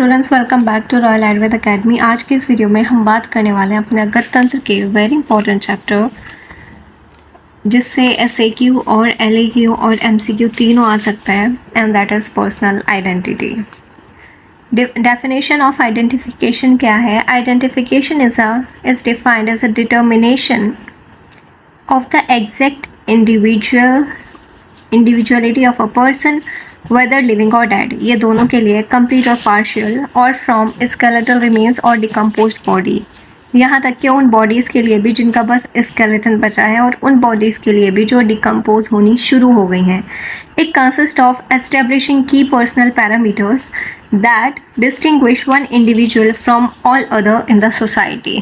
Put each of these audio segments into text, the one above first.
Students, welcome back to royal Ayurveda academy. आज की इस वीडियो में हम बात करने वाले हैं अपने गणतंत्र के वेरी इंपॉर्टेंट चैप्टर, जिससे एसएक्यू और एलएक्यू और एमसीक्यू तीनों आ सकता है, and that is personal identity. Definition of identification क्या है? Identification is defined as a determination of the exact individuality of a person, whether living or dead, ये दोनों के लिए complete और partial, और from skeletal remains और decomposed body, यहाँ तक कि उन bodies के लिए भी जिनका बस skeleton बचा है और उन bodies के लिए भी जो decompose होनी शुरू हो गई हैं। It consists of establishing key personal parameters that distinguish one individual from all other in the society।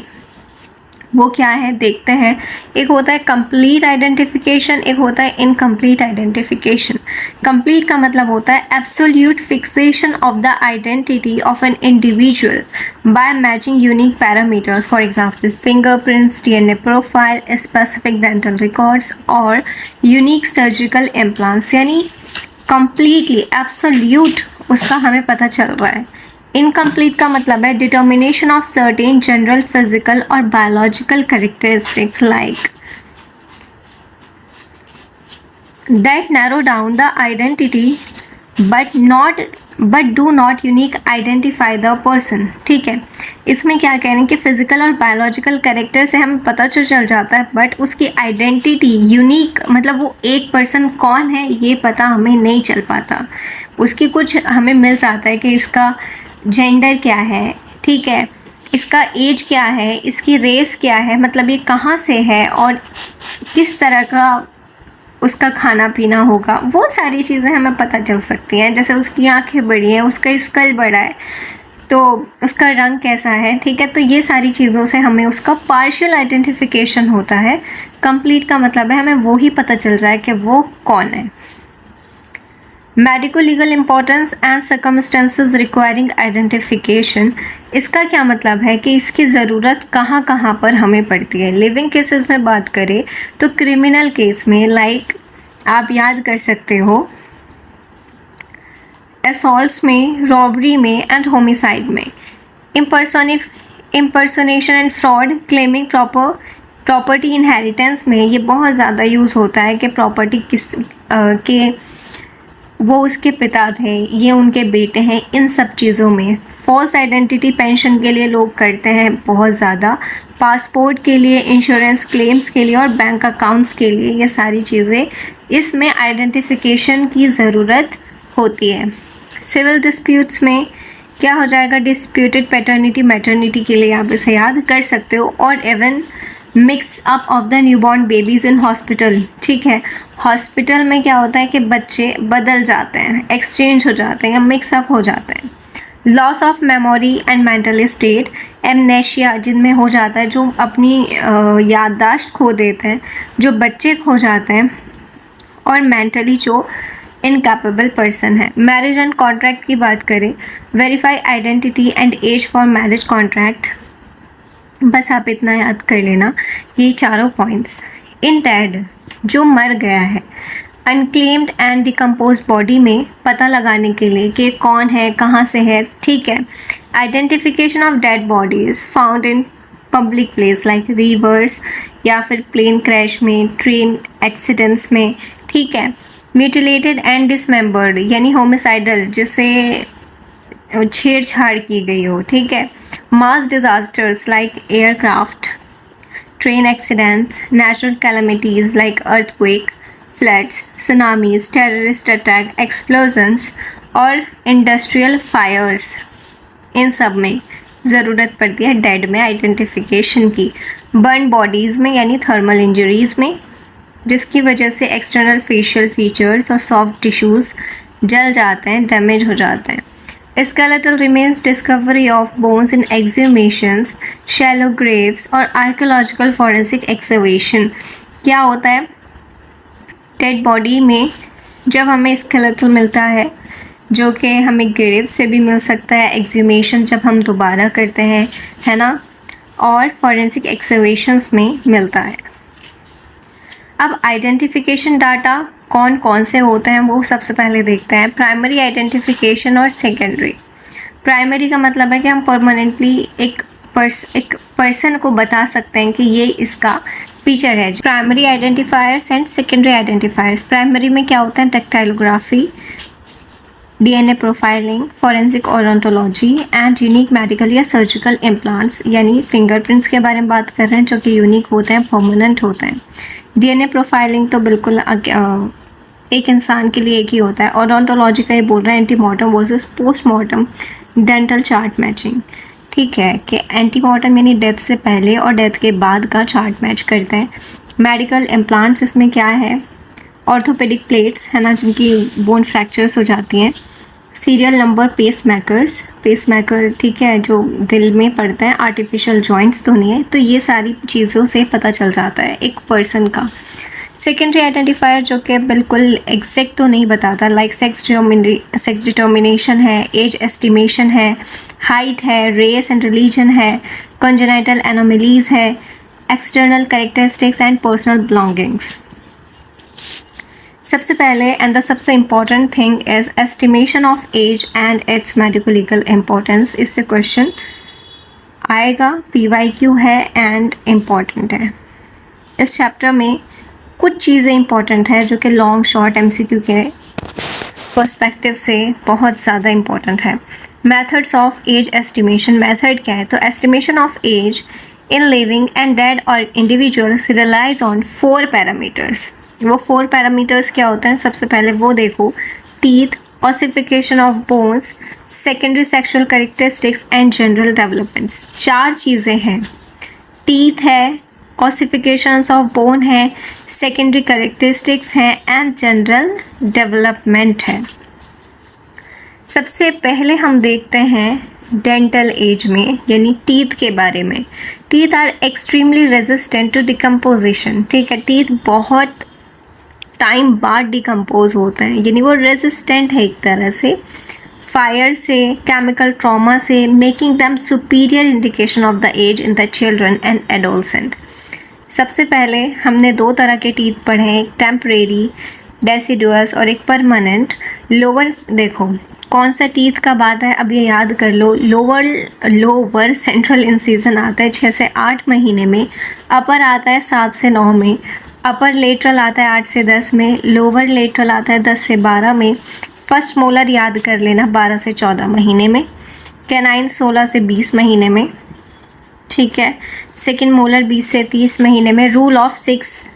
वो क्या है देखते हैं। एक होता है कंप्लीट आइडेंटिफिकेशन, एक होता है इनकम्प्लीट आइडेंटिफिकेशन। कंप्लीट का मतलब होता है absolute fixation of the identity of an individual bye matching unique parameters, for example fingerprints, DNA profile, specific dental records और यूनिक सर्जिकल इम्प्लांट्स। यानी कंप्लीटली एब्सोल्यूट उसका हमें पता चल रहा है। इनकम्प्लीट का मतलब है determination of certain general physical और biological characteristics like that narrow down the identity but do not unique identify the person. ठीक है, इसमें क्या कह रहे हैं कि फिजिकल और बायोलॉजिकल कैरेक्टर से हमें पता चल जाता है, बट उसकी आइडेंटिटी यूनिक मतलब वो एक पर्सन कौन है ये पता हमें नहीं चल पाता। उसकी कुछ हमें मिल जाता है कि इसका जेंडर क्या है, ठीक है, इसका एज क्या है, इसकी रेस क्या है, मतलब ये कहाँ से है और किस तरह का उसका खाना पीना होगा, वो सारी चीज़ें हमें पता चल सकती हैं। जैसे उसकी आंखें बड़ी हैं, उसका स्कल बड़ा है, तो उसका रंग कैसा है, ठीक है। तो ये सारी चीज़ों से हमें उसका पार्शियल आइडेंटिफिकेशन होता है। कंप्लीट का मतलब है हमें वो ही पता चल जाए कि वो कौन है। Medico legal importance and circumstances requiring identification, इसका क्या मतलब है कि इसकी ज़रूरत कहाँ कहाँ पर हमें पड़ती है। लिविंग केसेस में बात करें तो क्रिमिनल केस में लाइक आप याद कर सकते हो असॉल्ट्स में, रॉबरी में एंड होमिसाइड में। Impersonation and fraud, claiming property inheritance में ये बहुत ज़्यादा यूज़ होता है कि प्रॉपर्टी किस के वो उसके पिता थे, ये उनके बेटे हैं। इन सब चीज़ों में फॉल्स आइडेंटिटी पेंशन के लिए लोग करते हैं बहुत ज़्यादा, पासपोर्ट के लिए, इंश्योरेंस क्लेम्स के लिए और बैंक अकाउंट्स के लिए, ये सारी चीज़ें इसमें आइडेंटिफिकेशन की ज़रूरत होती है। सिविल डिस्प्यूट्स में क्या हो जाएगा, डिस्प्यूटेड पैटर्निटी मैटर्निटी के लिए आप इसे याद कर सकते हो। और even mix up of the newborn babies in hospital, ठीक है। हॉस्पिटल में क्या होता है कि बच्चे बदल जाते हैं, एक्सचेंज हो जाते हैं या मिक्स अप हो जाते हैं। Loss of memory and mental state, amnesia जिनमें हो जाता है, जो अपनी याददाश्त खो देते हैं, जो बच्चे खो जाते हैं, और मेंटली जो इनकैपेबल पर्सन है। मैरिज एंड कॉन्ट्रैक्ट की बात करें, verify identity and age for marriage contract, बस आप इतना याद कर लेना ये चारों पॉइंट्स। इन डेड जो मर गया है, अनक्लेम्ड एंड डिकम्पोज बॉडी में पता लगाने के लिए कि कौन है, कहाँ से है, ठीक है। Identification of dead bodies found in public place like rivers या फिर प्लेन क्रैश में, ट्रेन एक्सीडेंट्स में, ठीक है। म्यूटिलेटेड एंड डिसमेंबर्ड यानी होमिसाइडल, जिससे छेड़छाड़ की गई हो, ठीक है। Mass disasters like aircraft, train accidents, natural calamities like earthquake, floods, tsunamis, terrorist attack, explosions और industrial fires, इन सब में ज़रूरत पड़ती है डेड में आइडेंटिफिकेशन की। बर्न बॉडीज़ में यानी थर्मल इंजरीज़ में, जिसकी वजह से एक्सटर्नल फेशियल फीचर्स और सॉफ्ट टिश्यूज़ जल जाते हैं, डैमेज हो जाते हैं। Skeletal remains, discovery of bones in exhumations, shallow graves और archaeological forensic excavation। क्या होता है डेड बॉडी में जब हमें स्केलेटल मिलता है, जो कि हमें ग्रेव से भी मिल सकता है, एक्सह्यूमेशन जब हम दोबारा करते हैं, है ना, और फोरेंसिक एक्सकवेशंस में मिलता है। अब आइडेंटिफिकेशन डाटा कौन कौन से होते हैं वो सबसे पहले देखते हैं। प्राइमरी आइडेंटिफिकेशन और सेकेंडरी। प्राइमरी का मतलब है कि हम परमानेंटली एक पर्सन को बता सकते हैं कि ये इसका फीचर है। Primary identifiers and secondary identifiers. Primary में क्या होता है? Dactylography, DNA profiling, forensic odontology and unique medical या सर्जिकल इम्प्लांट्स, यानी फिंगरप्रिंट्स के बारे में बात कर रहे हैं जो कि यूनिक होते हैं, परमानेंट होते हैं। डीएनए प्रोफाइलिंग तो बिल्कुल एक इंसान के लिए एक ही होता है। ओडोंटोलॉजी का ये बोल रहा है antemortem versus postmortem dental chart matching. ठीक है कि एंटीमॉर्टम यानी डेथ से पहले और डेथ के बाद का चार्ट मैच करते हैं। मेडिकल इम्प्लांट्स इसमें क्या है? ऑर्थोपेडिक प्लेट्स है ना, जिनकी बोन फ्रैक्चर्स हो जाती हैं। सीरियल नंबर पेसमेकर्स, पेसमेकर ठीक है जो दिल में पड़ता है, आर्टिफिशियल जॉइंट्स तो नहीं है। तो ये सारी चीज़ों से पता चल जाता है एक पर्सन का। सेकेंडरी आइडेंटिफायर जो कि बिल्कुल एग्जैक्ट तो नहीं बताता, लाइक सेक्स डिटर्मिनेशन है, एज एस्टिमेशन है, हाइट है, रेस एंड रिलीजन है, कंजेनाइटल एनोमलीज है, external characteristics and personal belongings. सबसे पहले एंड द सबसे important thing is estimation of age and its medico legal importance. इससे क्वेश्चन आएगा, PYQ है एंड इम्पॉर्टेंट है। इस चैप्टर में कुछ चीज़ें इंपॉर्टेंट है जो कि लॉन्ग शॉर्ट MCQ के पर्सपेक्टिव से बहुत ज़्यादा इम्पॉर्टेंट है। Methods of age estimation. Method क्या है? तो estimation of age in living and dead और इंडिविजुअल्स रिलाइज ऑन 4 पैरामीटर्स। वो 4 पैरामीटर्स क्या होते हैं? सबसे पहले वो देखो, teeth, ossification of bones, secondary sexual characteristics and general developments. 4 चीज़ें हैं, टीथ है, ऑसिफिकेशंस ऑफ बोन है, सेकेंडरी कैरेक्टरिस्टिक्स हैं एंड जनरल डेवलपमेंट है। सबसे पहले हम देखते हैं डेंटल एज में यानी टीथ के बारे में। Teeth are extremely resistant to decomposition. ठीक है, टीथ बहुत टाइम बाद डिकम्पोज होते हैं, यानी वो रेजिस्टेंट है एक तरह से फायर से, केमिकल ट्रॉमा से, making them superior indication of the age in the children and adolescent. सबसे पहले हमने 2 तरह के टीथ पढ़े हैं, एक टेम्परेरी डेसिडुअस और एक परमानेंट। लोअर देखो कौन सा टीथ का बात है, अब ये याद कर लो। लोअर सेंट्रल इंसिजन आता है 6 से 8 महीने में, अपर आता है 7 से 9 में, अपर लेटरल आता है 8 से 10 में, लोअर लेटरल आता है 10 से 12 में। फर्स्ट मोलर याद कर लेना 12 से 14 महीने में, कैनाइन 16 से 20 महीने में। ठीक है, सेकेंड मोलर 20 से 30 महीने में। रूल ऑफ 6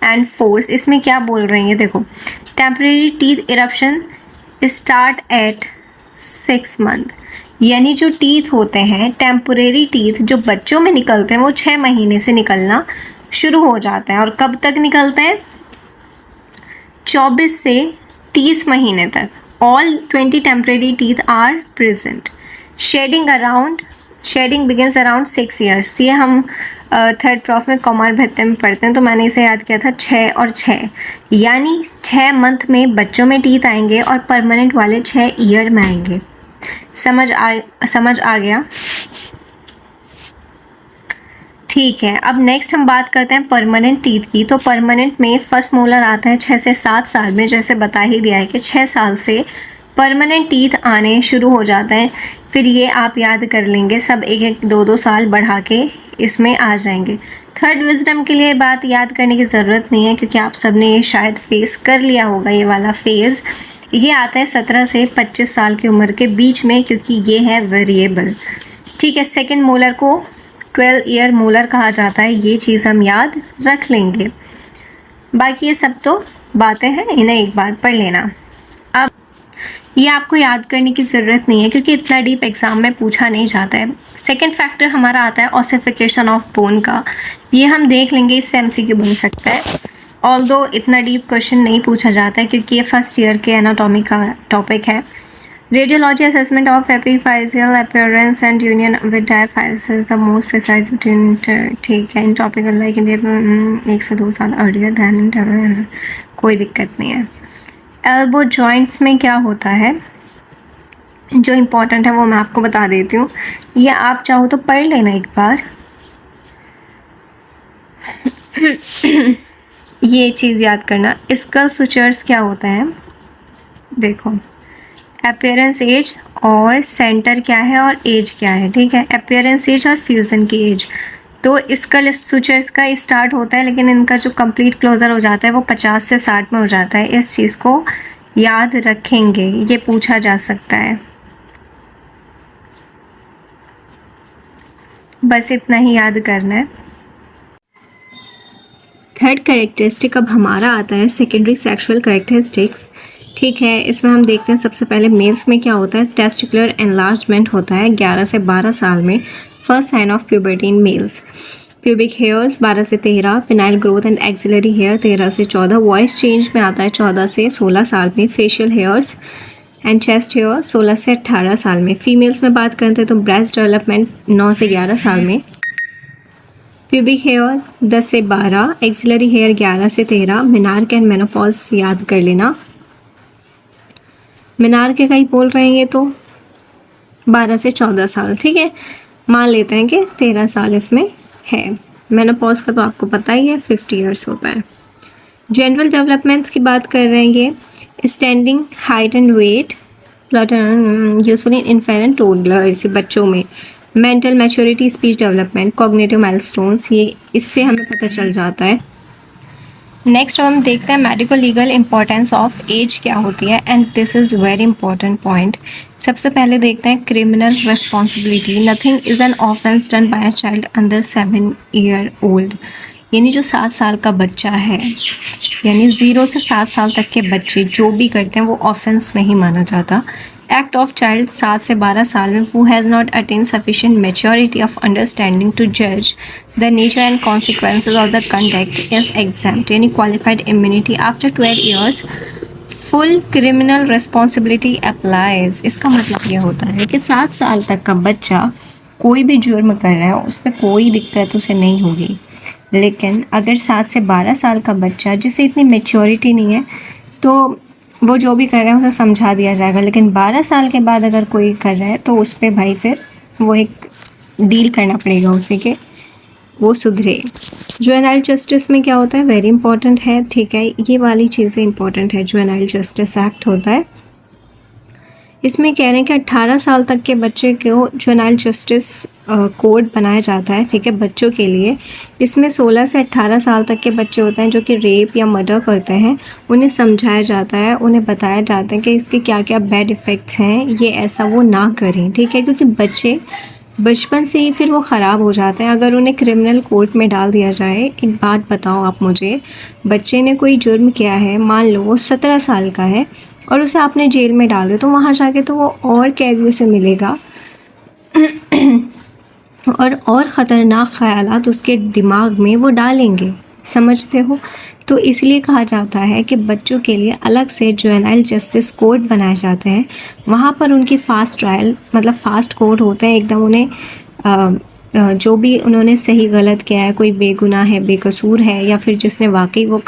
एंड 4 इसमें क्या बोल रही है? देखो, temporary teeth eruption start at 6 month, यानी जो टीथ होते हैं टेम्परेरी टीथ जो बच्चों में निकलते हैं वो 6 महीने से निकलना शुरू हो जाते हैं। और कब तक निकलते हैं? 24 से 30 महीने तक। All 20 temporary teeth are present. Shedding begins around 6 years. ये हम 3rd प्रॉफ में कौमार भत्ते में पढ़ते हैं, तो मैंने इसे याद किया था 6 और 6, यानी 6 मंथ में बच्चों में टीथ आएंगे और परमानेंट वाले 6 ईयर में आएंगे। समझ आ गया? ठीक है, अब नेक्स्ट हम बात करते हैं परमानेंट टीथ की। तो परमानेंट में फर्स्ट मोलर आता है 6 से 7 साल में, जैसे बता ही दिया है कि 6 साल से परमानेंट टीथ आने शुरू हो जाते हैं। फिर ये आप याद कर लेंगे, सब 1-2 साल बढ़ा के इसमें आ जाएंगे। थर्ड विजडम के लिए बात याद करने की ज़रूरत नहीं है क्योंकि आप सब ने ये शायद फेस कर लिया होगा। ये वाला फेज़ ये आता है 17 से 25 साल की उम्र के बीच में, क्योंकि ये है वेरिएबल। ठीक है, सेकेंड मोलर को 12 ईयर मोलर कहा जाता है, ये चीज़ हम याद रख लेंगे। बाकी ये सब तो बातें हैं, इन्हें एक बार पढ़ लेना। अब ये आपको याद करने की ज़रूरत नहीं है क्योंकि इतना डीप एग्ज़ाम में पूछा नहीं जाता है। सेकेंड फैक्टर हमारा आता है ऑसिफिकेशन ऑफ बोन का, ये हम देख लेंगे, इससे MCQ बन सकता है। ऑल्दो इतना डीप क्वेश्चन नहीं पूछा जाता है क्योंकि ये फर्स्ट ईयर के एनाटॉमी का टॉपिक है। Radiology assessment of epiphyseal appearance and union with diaphysis the most precise between. ठीक है, इन टॉपिकल लाइक इंडिया 1 से 2 साल अर्लियर दैन इन, कोई दिक्कत नहीं है। एल्बो जॉइंट्स में क्या होता है जो इम्पोर्टेंट है वो मैं आपको बता देती हूँ, ये आप चाहो तो पढ़ लेना एक बार। ये चीज़ याद करना। स्कल सुचर्स क्या होता है, देखो अपीयरेंस एज और सेंटर क्या है और एज क्या है, ठीक है, अपीयरेंस एज और फ्यूज़न की एज। तो इसका सूचर्स का स्टार्ट होता है, लेकिन इनका जो कंप्लीट क्लोजर हो जाता है वो 50 से 60 में हो जाता है। इस चीज़ को याद रखेंगे, ये पूछा जा सकता है। बस इतना ही याद करना है। थर्ड कैरेक्टरिस्टिक अब हमारा आता है सेकेंडरी सेक्सुअल कैरेक्टरिस्टिक्स, ठीक है। इसमें हम देखते हैं सबसे पहले मेल्स में क्या होता है, टेस्टिकुलर एनलार्जमेंट होता है 11 से 12 साल में। First sign of puberty in males. Pubic hairs 12 से 13, penile growth and axillary hair 13 से 14, वॉइस चेंज में आता है 14 से 16 साल में। Facial hairs and chest hair 16 से 18 साल में। फीमेल्स में बात करते हैं तो ब्रेस्ट डेवलपमेंट 9 से 11 साल में। प्यूबिक हेयर 10 से 12, एक्सिलरी हेयर 11 से 13, मेनार्क एंड मेनोपॉज याद कर लेना। मेनार्क का ही बोल रहे हैं ये तो 12 से 14 साल, ठीक है, मान लेते हैं कि 13 साल इसमें है। मेनोपॉज का तो आपको पता ही है 50 इयर्स होता है। जनरल डेवलपमेंट्स की बात कर रहे हैं ये, standing height and weight usefully infant and toddlers बच्चों में। Mental maturity, speech development, cognitive milestones, ये इससे हमें पता चल जाता है। नेक्स्ट हम देखते हैं medico legal importance of age क्या होती है, and this is very important point. सबसे पहले देखते हैं criminal responsibility. Nothing is an offence done by a child under 7 year old, यानी जो 7 साल का बच्चा है, यानी 0 से 7 साल तक के बच्चे जो भी करते हैं वो ऑफेंस नहीं माना जाता। एक्ट ऑफ चाइल्ड 7 से 12 साल में who has not attained sufficient maturity of understanding to judge the nature and consequences of the conduct is exempt, यानी qualified immunity after 12 years full criminal responsibility applies। इसका मतलब ये होता है कि 7 साल तक का बच्चा कोई भी जुर्म कर रहा है उसमें कोई दिक्कत उसे नहीं होगी, लेकिन अगर 7 से 12 साल का बच्चा जिसे इतनी मेच्योरिटी नहीं है तो वो जो भी कर रहा है उसे समझा दिया जाएगा, लेकिन 12 साल के बाद अगर कोई कर रहा है तो उस पर भाई फिर वो एक डील करना पड़ेगा उसे कि वो सुधरे। जुवेनाइल जस्टिस में क्या होता है, वेरी इंपॉर्टेंट है, ठीक है, ये वाली चीज़ें इंपॉर्टेंट है। जुवेनाइल जस्टिस एक्ट होता है, इसमें कह रहे हैं कि 18 साल तक के बच्चे को जुवेनाइल जस्टिस कोड बनाया जाता है, ठीक है, बच्चों के लिए। इसमें 16 से 18 साल तक के बच्चे होते हैं जो कि रेप या मर्डर करते हैं, उन्हें समझाया जाता है, उन्हें बताया जाता है कि इसके क्या क्या बैड इफ़ेक्ट्स हैं, ये ऐसा वो ना करें, ठीक है, क्योंकि बच्चे बचपन से ही फिर वो ख़राब हो जाते हैं अगर उन्हें क्रिमिनल कोर्ट में डाल दिया जाए। एक बात बताओ आप मुझे, बच्चे ने कोई जुर्म किया है, मान लो वो 17 साल का है और उसे आपने जेल में डाल दिया, तो वहाँ जाके तो वो और कैदियों से मिलेगा और ख़तरनाक ख़यालात उसके दिमाग में वो डालेंगे, समझते हो। तो इसलिए कहा जाता है कि बच्चों के लिए अलग से जुवेनाइल जस्टिस कोर्ट बनाए जाते हैं, वहाँ पर उनकी फ़ास्ट ट्रायल, मतलब फ़ास्ट कोर्ट होते हैं एकदम, उन्हें जो भी उन्होंने सही गलत किया है, कोई बेगुनाह है, बेकसूर है, या फिर जिसने वाकई वो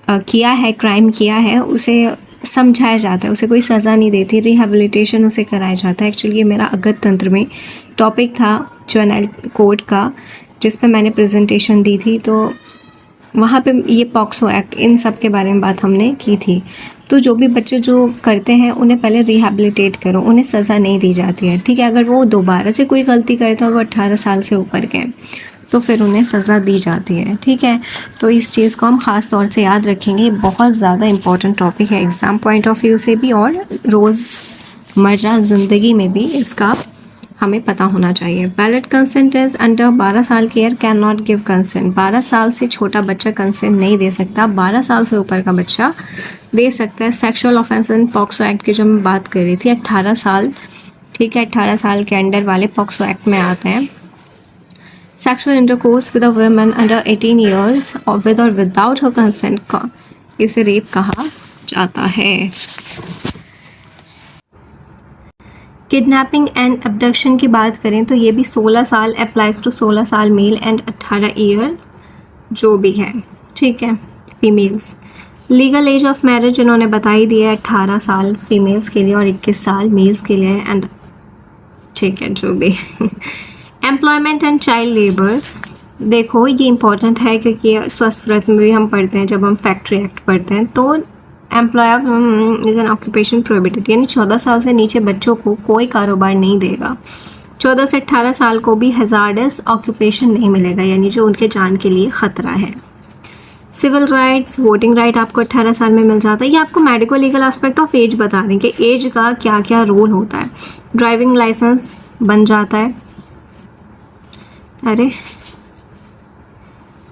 किया है, क्राइम किया है, उसे समझाया जाता है, उसे कोई सज़ा नहीं देती, रिहेबिलिटेशन उसे कराया जाता है। एक्चुअली ये मेरा अगस्त तंत्र में टॉपिक था जुवेनाइल कोड का, जिस पे मैंने प्रेजेंटेशन दी थी, तो वहाँ पे ये पॉक्सो एक्ट, इन सब के बारे में बात हमने की थी। तो जो भी बच्चे जो करते हैं उन्हें पहले रिहेबिलिटेट करो, उन्हें सज़ा नहीं दी जाती है, ठीक है। अगर वो दोबारा से कोई गलती करते हैं और वो 18 साल से ऊपर के तो फिर उन्हें सज़ा दी जाती है, ठीक है। तो इस चीज़ को हम ख़ास तौर से याद रखेंगे, बहुत ज़्यादा इम्पॉर्टेंट टॉपिक है एग्ज़ाम पॉइंट ऑफ व्यू से भी और रोज़मर्रा ज़िंदगी में भी इसका हमें पता होना चाहिए। वैलिड कंसेंट इज़ अंडर 12 साल की air can not give consent. 12 साल से छोटा बच्चा कंसेंट नहीं दे सकता, 12 साल से ऊपर का बच्चा दे सकता है। Sexual offence and POCSO act की जो मैं बात कर रही थी, 18 साल, ठीक है, 18 साल के अंडर वाले पॉक्सो एक्ट में आते हैं। Sexual intercourse with a woman under 18 years और विद और विदाउट हर कंसेंट का इसे रेप कहा जाता है। किडनैपिंग एंड अबडक्शन की बात करें तो ये भी 16 साल अप्लाइज टू 16 साल मेल एंड 18 ईयर जो भी है, ठीक है, females. Legal age of marriage इन्होंने बता ही दिया है, 18 साल फीमेल्स के लिए और 21 साल मेल्स के लिए, एंड ठीक है जो भी। एम्प्लॉयमेंट एंड चाइल्ड लेबर, देखो ये इंपॉर्टेंट है क्योंकि स्वस्थ व्रत में भी हम पढ़ते हैं, जब हम फैक्ट्री एक्ट पढ़ते हैं तो employ is an occupation prohibited, यानी 14 साल से नीचे बच्चों को कोई कारोबार नहीं देगा। 14 से 18 साल को भी हजार्डस ऑक्यूपेशन नहीं मिलेगा, यानी जो उनके जान के लिए ख़तरा है। सिविल राइट्स, वोटिंग राइट आपको 18 साल में मिल जाता है। ये आपको medico legal aspect of age बता रहे हैं कि एज का क्या क्या रोल होता है। ड्राइविंग लाइसेंस बन जाता है, अरे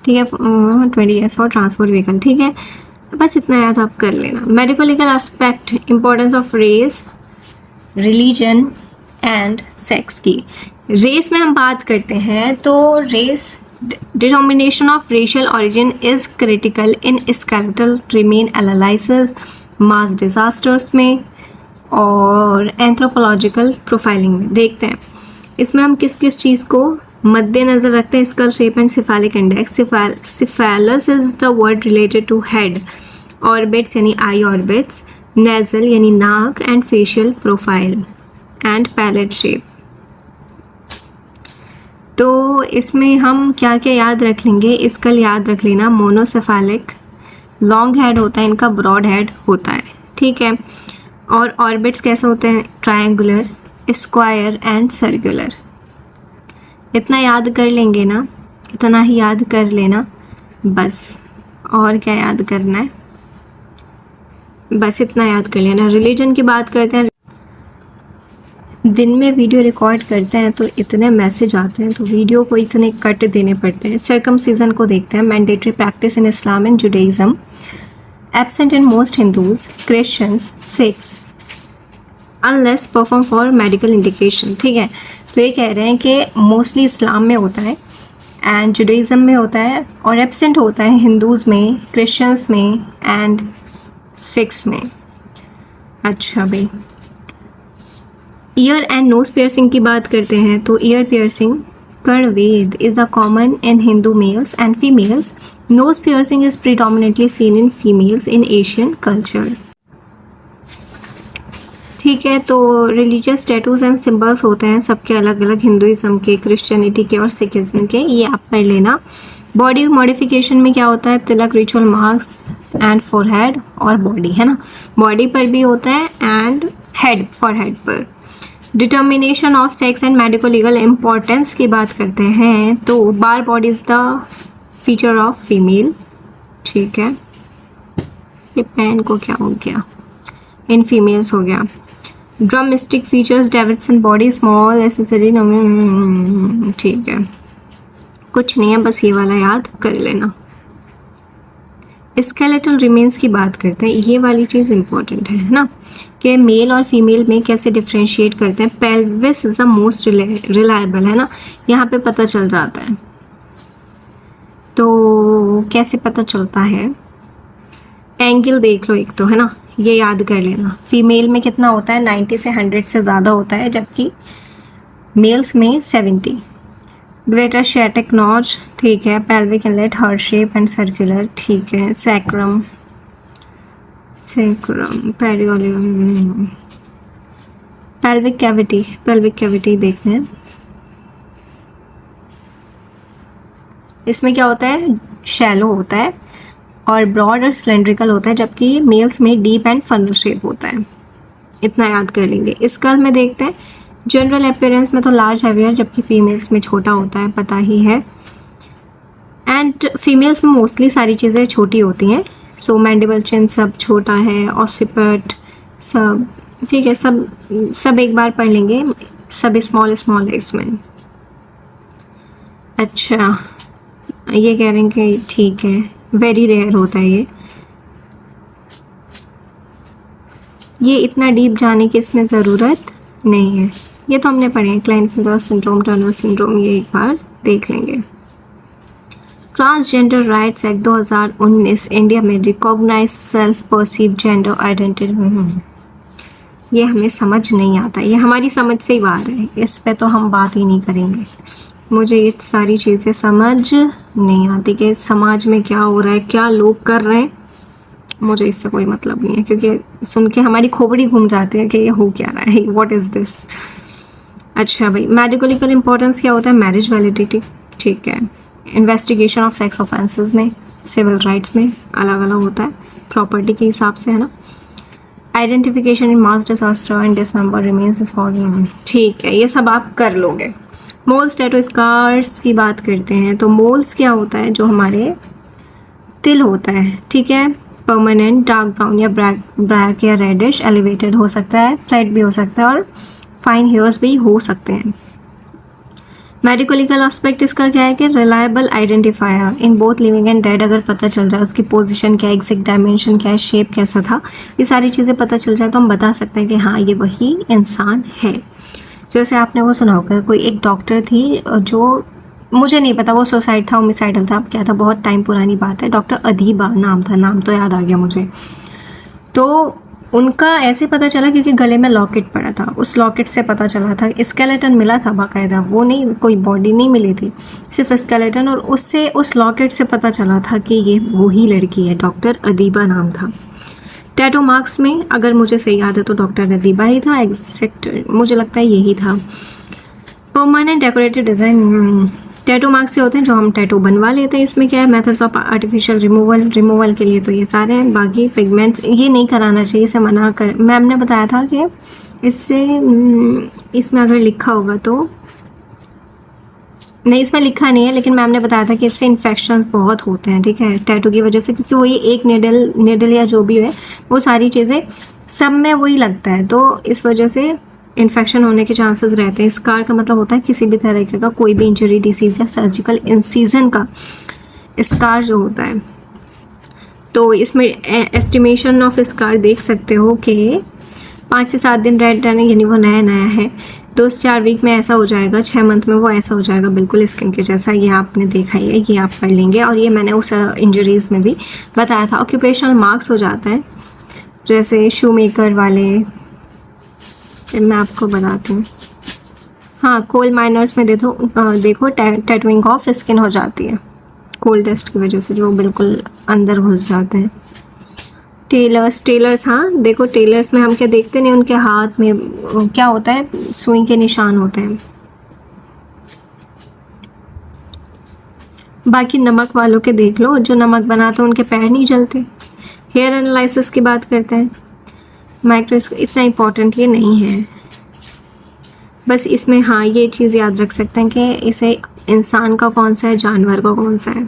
ठीक है, 20 ईयर्स फॉर ट्रांसपोर्ट व्हीकल, ठीक है, बस इतना याद आप कर लेना। Medico legal aspect, importance of race, religion and sex की। रेस में हम बात करते हैं तो race, determination of racial origin is critical in skeletal remain analysis, mass disasters में और एंथ्रोपोलॉजिकल प्रोफाइलिंग में। देखते हैं इसमें हम किस किस चीज़ को मद्देनजर रखते हैं। Skull shape and cephalic index. Cephalus is the word related to head, orbits यानी आई ऑर्बिट्स, नेजल यानी नाक, and facial profile and palate shape. तो इसमें हम क्या क्या याद रख लेंगे, स्कल याद रख लेना, मोनोसेफेलिक, लॉन्ग हेड होता है इनका, ब्रॉड हेड होता है, ठीक है। और ऑर्बिट्स कैसे होते हैं, ट्रायंगुलर, स्क्वायर एंड सर्कुलर। इतना याद कर लेंगे ना, इतना ही याद कर लेना बस, और क्या याद करना है, बस इतना याद कर लेना। रिलीजन की बात करते हैं, दिन में वीडियो रिकॉर्ड करते हैं तो इतने मैसेज आते हैं तो वीडियो को इतने कट देने पड़ते हैं। सर्कमसीजन को देखते हैं, mandatory practice in Islam and Judaism, absent in most Hindus, Christians, Sikhs, unless perform for medical indication, ठीक है। तो ये कह रहे हैं कि मोस्टली इस्लाम में होता है एंड जुडाइज्म में होता है, और एब्सेंट होता है हिंदूज़ में, क्रिश्चियंस में एंड सिख्स में। अच्छा भाई, ईयर एंड नोज पियर्सिंग की बात करते हैं तो ईयर पियर्सिंग, कर्णवेद is a common in Hindu males and females. Nose piercing is predominantly seen in females in Asian culture, ठीक है। तो रिलीजियस स्टेटूज एंड सिंबल्स होते हैं सबके अलग अलग, हिंदुइज्म के, क्रिश्चियनिटी के और सिखिज्म के, ये आप पढ़ लेना। बॉडी मॉडिफिकेशन में क्या होता है, tilak, ritual marks and forehead और बॉडी, है ना, बॉडी पर भी होता है एंड हेड, फॉरहेड पर। Determination of sex and medico legal importance की बात करते हैं तो Barr body is the feature of female, ठीक है। ये पेन को क्या हो गया, इन फीमेल्स हो गया। Drumstick features, Davidson body, small accessory, ठीक है, कुछ नहीं है, बस ये वाला याद कर लेना। स्केलेटल रिमेन्स की बात करते हैं, ये वाली चीज़ इंपॉर्टेंट है ना, कि मेल और फीमेल में कैसे डिफ्रेंशिएट करते हैं। Pelvis is the most reliable, है ना, यहाँ पे पता चल जाता है। तो कैसे पता चलता है, एंगल देख लो एक तो, है ना, ये याद कर लेना। फीमेल में कितना होता है, 90 से 100 से ज़्यादा होता है, जबकि मेल्स में 70। ग्रेटर शैटिक नॉच, ठीक है। Pelvic inlet, heart shape and circular, ठीक है। सैक्रम, पेरियोलियम, पेल्विक कैविटी देख लें। इसमें क्या होता है, शैलो होता है और ब्रॉड और सिलेंड्रिकल होता है, जबकि मेल्स में डीप एंड फनल शेप होता है, इतना याद कर लेंगे। स्कल में देखते हैं, जनरल अपीयरेंस में तो लार्ज हैवियर, जबकि फीमेल्स में छोटा होता है, पता ही है। एंड फीमेल्स में मोस्टली सारी चीज़ें छोटी होती हैं, सो मैंडिबल, चिन सब छोटा है, ऑसिपट सब, ठीक है, सब एक बार पढ़ लेंगे, सब स्मॉल है इसमें। अच्छा, ये कह रहे हैं कि ठीक है, वेरी रेयर होता है ये इतना डीप जाने की इसमें ज़रूरत नहीं है, ये तो हमने पढ़े हैं। क्लाइनफेलर सिंड्रोम, टर्नर सिंड्रोम, ये एक बार देख लेंगे। ट्रांसजेंडर राइट्स एक्ट 2019 इंडिया में recognize self perceive gender identity, ये हमें समझ नहीं आता, ये हमारी समझ से ही बाहर है, इस पे तो हम बात ही नहीं करेंगे। मुझे ये सारी चीज़ें समझ नहीं आती कि समाज में क्या हो रहा है, क्या लोग कर रहे हैं, मुझे इससे कोई मतलब नहीं है, क्योंकि सुन के हमारी खोपड़ी घूम जाती है कि ये हो क्या रहा है, व्हाट इज़ दिस। अच्छा भाई, मेडिको लीगल इंपॉर्टेंस क्या होता है, मैरिज वैलिडिटी, ठीक है। इन्वेस्टिगेशन ऑफ सेक्स ऑफेंसेस में, सिविल राइट्स में अलग अलग होता है प्रॉपर्टी के हिसाब से, है ना। Identification in mass disaster and dismember remains is for, ठीक है, ये सब आप कर लोगे। मोल्स टैटू स्कार्स की बात करते हैं तो मोल्स क्या होता है, जो हमारे तिल होता है, ठीक है, परमानेंट डार्क ब्राउन या ब्लैक या रेडिश, एलिवेटेड हो सकता है, फ्लैट भी हो सकता है और फाइन हेयर्स भी हो सकते हैं। मेडिकलिकल एस्पेक्ट इसका क्या है कि reliable identifier in both living and dead, अगर पता चल जाए उसकी पोजीशन क्या है, एग्जैक्ट डायमेंशन क्या है, शेप कैसा था, ये सारी चीज़ें पता चल जाए तो हम बता सकते हैं कि हाँ ये वही इंसान है। जैसे आपने वो सुना होगा, कोई एक डॉक्टर थी जो, मुझे नहीं पता वो सुसाइड था, होमिसाइडल था, क्या था, बहुत टाइम पुरानी बात है, डॉक्टर अदीबा नाम था, नाम तो याद आ गया मुझे। तो उनका ऐसे पता चला क्योंकि गले में लॉकेट पड़ा था, उस लॉकेट से पता चला था, स्केलेटन मिला था बाकायदा, वो नहीं, कोई बॉडी नहीं मिली थी, सिर्फ स्केलेटन, और उससे उस लॉकेट से पता चला था कि ये वही लड़की है, डॉक्टर अदीबा नाम था। टैटू मार्क्स में अगर मुझे सही याद है तो डॉक्टर अदीबा ही था, एग्जैक्ट मुझे लगता है यही था। Permanent decorative design, tattoo marks से होते हैं जो हम टैटू बनवा लेते हैं। इसमें क्या है, मेथड्स ऑफ आर्टिफिशियल रिमूवल के लिए तो ये सारे हैं, बाकी पिगमेंट्स ये नहीं कराना चाहिए, इसे मना कर, मैम ने बताया था कि इससे इसमें अगर लिखा होगा तो नहीं, इसमें लिखा नहीं है, लेकिन मैम ने बताया था कि इससे इन्फेक्शन बहुत होते हैं, ठीक है, टैटू की वजह से, क्योंकि वही एक निडल या जो भी है वो सारी चीज़ें सब में वही लगता है, तो इस वजह से इन्फेक्शन होने के चांसेस रहते हैं। स्कार का मतलब होता है किसी भी तरीके का कोई भी इंजरी, डिसीज़ या सर्जिकल इंसीजन का स्कार जो होता है। तो इसमें एस्टिमेशन ऑफ स्कार देख सकते हो कि 5 से 7 दिन रेड रहने, यानी वो नया नया है, 2 से 4 वीक में ऐसा हो जाएगा, 6 मंथ में वो ऐसा हो जाएगा बिल्कुल स्किन के जैसा, ये आपने देखा ही है, ये आप कर लेंगे। और ये मैंने उस इंजरीज़ में भी बताया था। ऑक्यूपेशनल मार्क्स हो जाते हैं जैसे शू मेकर वाले, मैं आपको बताती हूँ, हाँ, कोल माइनर्स में देखो टैटूइंग ऑफ स्किन हो जाती है कोल डस्ट की वजह से, जो बिल्कुल अंदर घुस जाते हैं। टेलर्स, हाँ देखो, टेलर्स में हम क्या देखते नहीं, उनके हाथ में क्या होता है, सुई के निशान होते हैं। बाकी नमक वालों के देख लो, जो नमक बनाते हैं उनके पैर नहीं जलते। हेयर एनालिसिस की बात करते हैं, माइक्रोस्कोप इतना इम्पोर्टेंट ये नहीं है, बस इसमें हाँ ये चीज़ याद रख सकते हैं कि इसे इंसान का कौन सा है, जानवर का कौन सा है।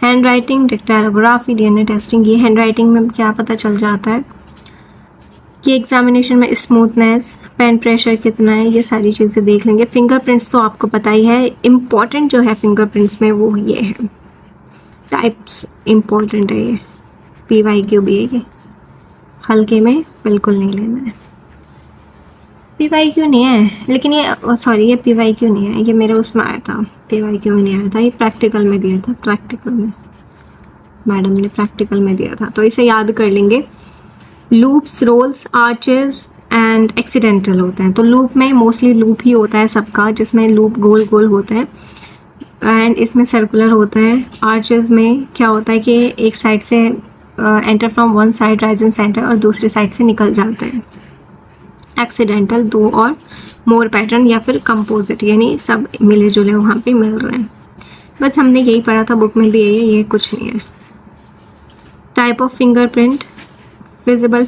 हैंड राइटिंग, डेक्टाइलोग्राफी, डीएनए टेस्टिंग, ये हैंड राइटिंग में क्या पता चल जाता है कि एग्जामिनेशन में स्मूथनेस, पेन प्रेशर कितना है, ये सारी चीज़ें देख लेंगे। फिंगरप्रिंट्स तो आपको पता ही है, इम्पॉर्टेंट जो है फिंगरप्रिंट्स में वो ये है, टाइप्स इम्पॉर्टेंट है, ये PYQ भी है, ये हल्के में बिल्कुल नहीं लेना है। PYQ नहीं है, लेकिन ये सॉरी ये PYQ नहीं है, ये मेरे उसमें आया था, PYQ में नहीं आया था, ये प्रैक्टिकल में दिया था, प्रैक्टिकल में मैडम ने प्रैक्टिकल में दिया था, तो इसे याद कर लेंगे। Loops, whorls, arches and accidental होते हैं। तो लूप में मोस्टली लूप ही होता है सबका, जिसमें लूप गोल गोल होते हैं, एंड इसमें सर्कुलर होते हैं। आर्चेस में क्या होता है कि एक साइड से enter from one side rise in centre और दूसरी साइड से निकल जाते हैं। एक्सीडेंटल 2 और मोर पैटर्न या फिर कंपोजिट, यानी सब मिले जुले वहाँ पे मिल रहे हैं। बस हमने यही पढ़ा था, बुक में भी यही है, ये कुछ नहीं है। टाइप ऑफ फिंगरप्रिंट, विजिबल,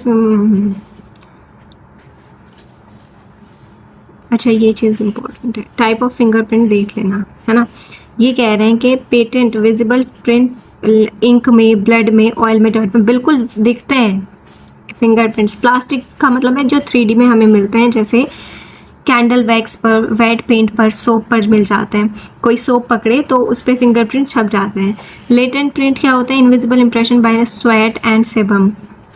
अच्छा ये चीज़ इम्पोर्टेंट है, टाइप ऑफ फिंगरप्रिंट देख लेना, है ना। ये कह रहे हैं कि पेटेंट विजिबल प्रिंट इंक में, ब्लड में, ऑयल में, डर्ट में बिल्कुल दिखते हैं फिंगरप्रिंट्स। प्लास्टिक का मतलब है जो 3D में हमें मिलते हैं, जैसे कैंडल वैक्स पर, वेट पेंट पर, सोप पर मिल जाते हैं। कोई सोप पकड़े तो उस पर फिंगरप्रिंट छप जाते हैं। लेटेंट प्रिंट क्या होता है, invisible impression by sweat and sebum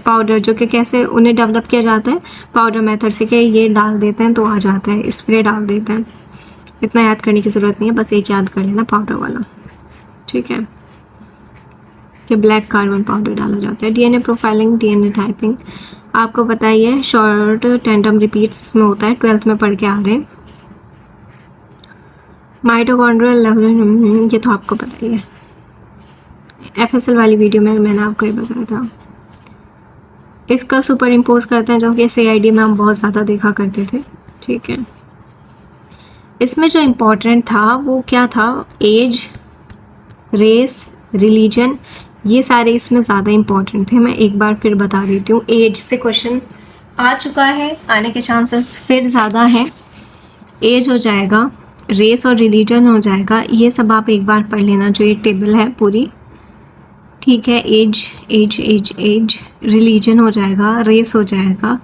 powder, जो कि कैसे उन्हें डेवलप किया जाता है, पाउडर मेथड से, कि ये डाल देते हैं तो आ जाता है, स्प्रे डाल देते हैं। इतना याद करने की ज़रूरत नहीं है, बस एक याद कर लेना, पाउडर वाला, ठीक है, कि ब्लैक कार्बन पाउडर डाला जाता है। DNA प्रोफाइलिंग, DNA टाइपिंग आपको पता ही है, शॉर्ट टेंडम रिपीट्स इसमें होता है, 12th में पढ़ के आ रहे हैं। माइटोकॉन्ड्रियल लेवल, ये तो आपको पता ही है, FSL वाली वीडियो में मैंने आपको ये बताया था। इसका सुपर इम्पोज करते हैं, जो कि CID में हम बहुत ज़्यादा देखा करते थे, ठीक है। इसमें जो इम्पोर्टेंट था वो क्या था, एज, रेस, रिलीजन, ये सारे इसमें ज़्यादा इम्पोर्टेंट थे। मैं एक बार फिर बता देती हूँ, एज से क्वेश्चन आ चुका है, आने के चांसेस फिर ज़्यादा है। एज हो जाएगा, रेस और रिलीजन हो जाएगा, ये सब आप एक बार पढ़ लेना जो ये टेबल है पूरी, ठीक है। Age age age age, religion हो जाएगा, रेस हो जाएगा।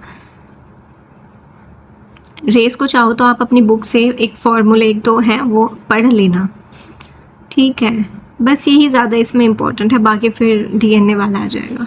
रेस को चाहो तो आप अपनी बुक से एक फॉर्मूले एक दो हैं वो पढ़ लेना, ठीक है। बस यही ज़्यादा इसमें इम्पोर्टेंट है, बाकी फिर डीएनए वाला आ जाएगा।